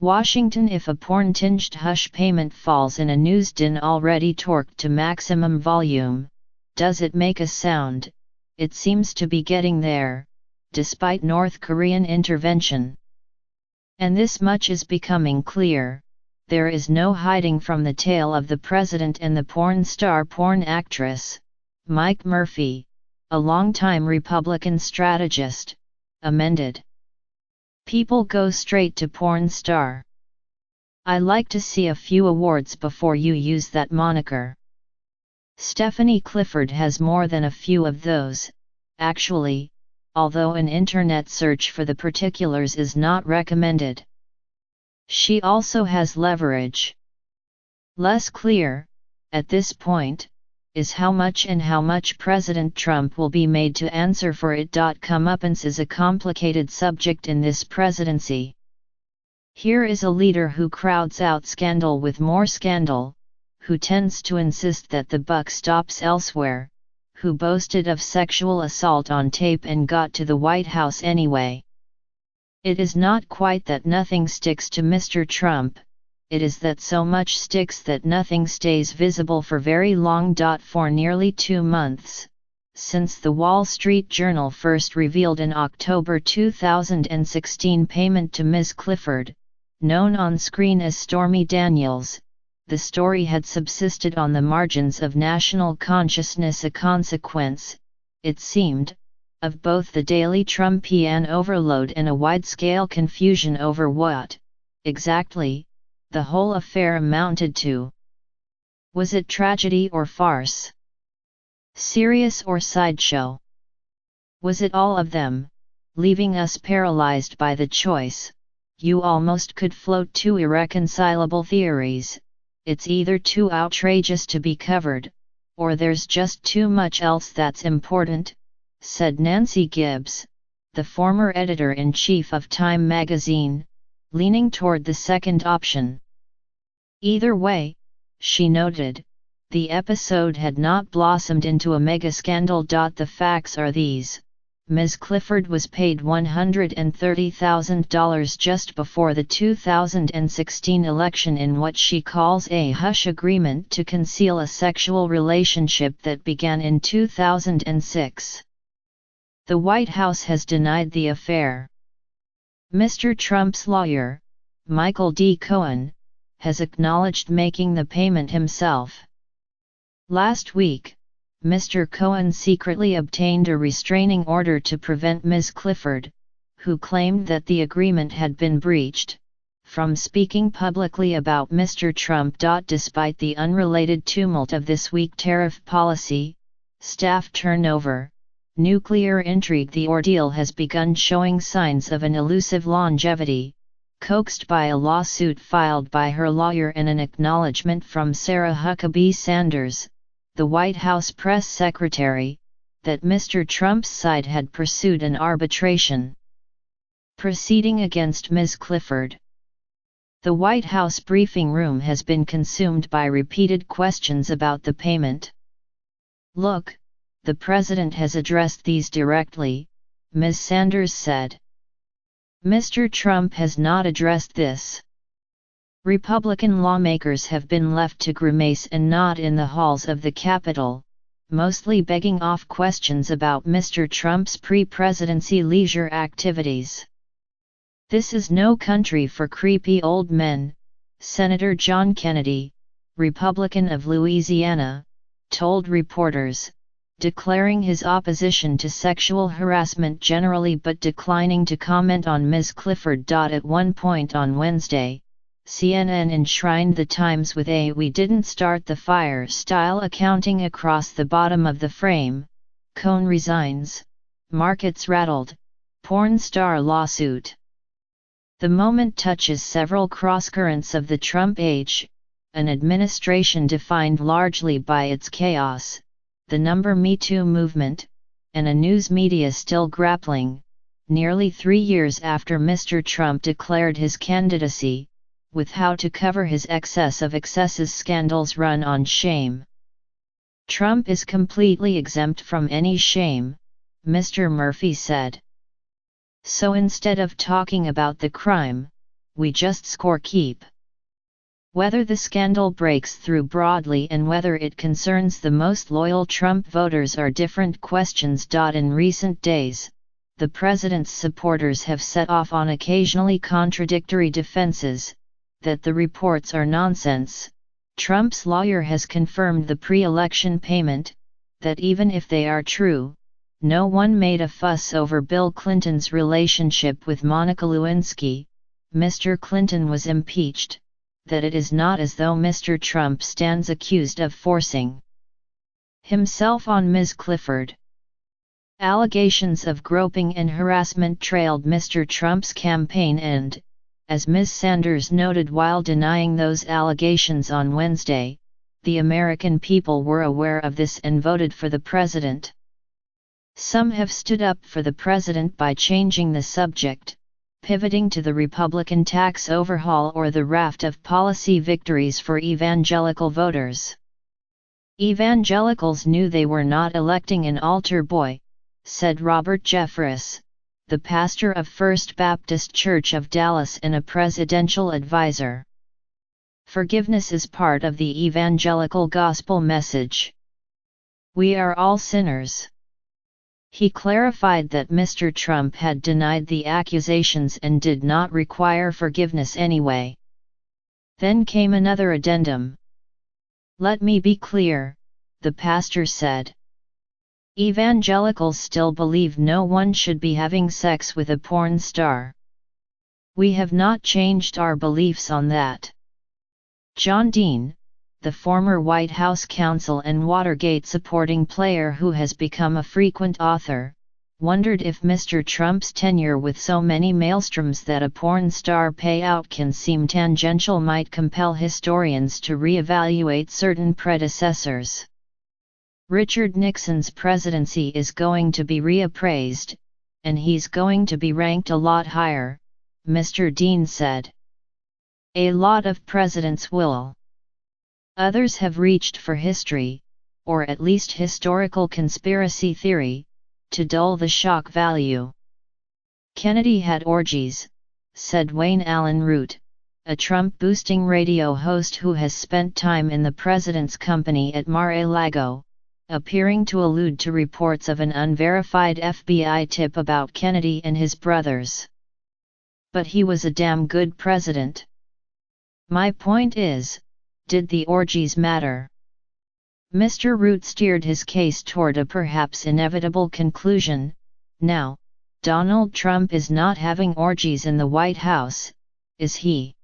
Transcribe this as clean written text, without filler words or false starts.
Washington. If a porn-tinged hush payment falls in a news din already torqued to maximum volume, does it make a sound? It seems to be getting there, despite North Korean intervention. And this much is becoming clear: there is no hiding from the tale of the president and the porn actress. Mike Murphy, a longtime Republican strategist, amended. People go straight to porn star. I like to see a few awards before you use that moniker. Stephanie Clifford has more than a few of those, actually, although an internet search for the particulars is not recommended. She also has leverage. Less clear, at this point, is how much President Trump will be made to answer for it. Comeuppance is a complicated subject in this presidency. Here is a leader who crowds out scandal with more scandal, who tends to insist that the buck stops elsewhere, who boasted of sexual assault on tape and got to the White House anyway. It is not quite that nothing sticks to Mr. Trump, it is that so much sticks that nothing stays visible for very long. For nearly 2 months, since the Wall Street Journal first revealed an October 2016 payment to Ms. Clifford, known on screen as Stormy Daniels, the story had subsisted on the margins of national consciousness, a consequence, it seemed, of both the daily Trumpian overload and a wide-scale confusion over what, exactly, the whole affair amounted to. Was it tragedy or farce? Serious or sideshow? Was it all of them, leaving us paralyzed by the choice? You almost could float 2 irreconcilable theories: it's either too outrageous to be covered, or there's just too much else that's important, said Nancy Gibbs, the former editor-in-chief of Time magazine, leaning toward the second option. Either way, she noted, the episode had not blossomed into a mega-scandal. The facts are these: Ms. Clifford was paid $130,000 just before the 2016 election in what she calls a hush agreement to conceal a sexual relationship that began in 2006. The White House has denied the affair. Mr. Trump's lawyer, Michael D. Cohen, has acknowledged making the payment himself. Last week, Mr. Cohen secretly obtained a restraining order to prevent Ms. Clifford, who claimed that the agreement had been breached, from speaking publicly about Mr. Trump. Despite the unrelated tumult of this week: tariff policy, staff turnover, nuclear intrigue, the ordeal has begun showing signs of an elusive longevity, coaxed by a lawsuit filed by her lawyer and an acknowledgement from Sarah Huckabee Sanders, the White House press secretary, that Mr. Trump's side had pursued an arbitration proceeding against Ms. Clifford. The White House briefing room has been consumed by repeated questions about the payment. Look, the president has addressed these directly, Ms. Sanders said. Mr. Trump has not addressed this. Republican lawmakers have been left to grimace and nod in the halls of the Capitol, mostly begging off questions about Mr. Trump's pre-presidency leisure activities. This is no country for creepy old men, Senator John Kennedy, Republican of Louisiana, told reporters, declaring his opposition to sexual harassment generally but declining to comment on Ms. Clifford. At one point on Wednesday, CNN enshrined the Times with a "we didn't start the fire" style accounting across the bottom of the frame: Cohen resigns, markets rattled, porn star lawsuit. The moment touches several crosscurrents of the Trump age, an administration defined largely by its chaos, the Me Too movement, and a news media still grappling, nearly 3 years after Mr. Trump declared his candidacy, with how to cover his excess of excesses scandals run on shame. Trump is completely exempt from any shame, Mr. Murphy said. So instead of talking about the crime, we just scorekeep. Whether the scandal breaks through broadly and whether it concerns the most loyal Trump voters are different questions. In recent days, the president's supporters have set off on occasionally contradictory defenses, that the reports are nonsense. Trump's lawyer has confirmed the pre-election payment, that even if they are true, no one made a fuss over Bill Clinton's relationship with Monica Lewinsky. Mr. Clinton was impeached, that it is not as though Mr. Trump stands accused of forcing himself on Ms. Clifford. Allegations of groping and harassment trailed Mr. Trump's campaign and, as Ms. Sanders noted while denying those allegations on Wednesday, the American people were aware of this and voted for the president. Some have stood up for the president by changing the subject, pivoting to the Republican tax overhaul or the raft of policy victories for evangelical voters. Evangelicals knew they were not electing an altar boy, said Robert Jeffress, the pastor of First Baptist Church of Dallas and a presidential advisor. Forgiveness is part of the evangelical gospel message. We are all sinners. He clarified that Mr. Trump had denied the accusations and did not require forgiveness anyway. Then came another addendum. Let me be clear, the pastor said. Evangelicals still believe no one should be having sex with a porn star. We have not changed our beliefs on that. John Dean, the former White House counsel and Watergate-supporting player who has become a frequent author, wondered if Mr. Trump's tenure with so many maelstroms that a porn star payout can seem tangential might compel historians to re-evaluate certain predecessors. Richard Nixon's presidency is going to be reappraised, and he's going to be ranked a lot higher, Mr. Dean said. A lot of presidents will. Others have reached for history, or at least historical conspiracy theory, to dull the shock value. Kennedy had orgies, said Wayne Allen Root, a Trump-boosting radio host who has spent time in the president's company at Mar-a-Lago, appearing to allude to reports of an unverified FBI tip about Kennedy and his brothers. But he was a damn good president. My point is, did the orgies matter? Mr. Root steered his case toward a perhaps inevitable conclusion. Now, Donald Trump is not having orgies in the White House, is he?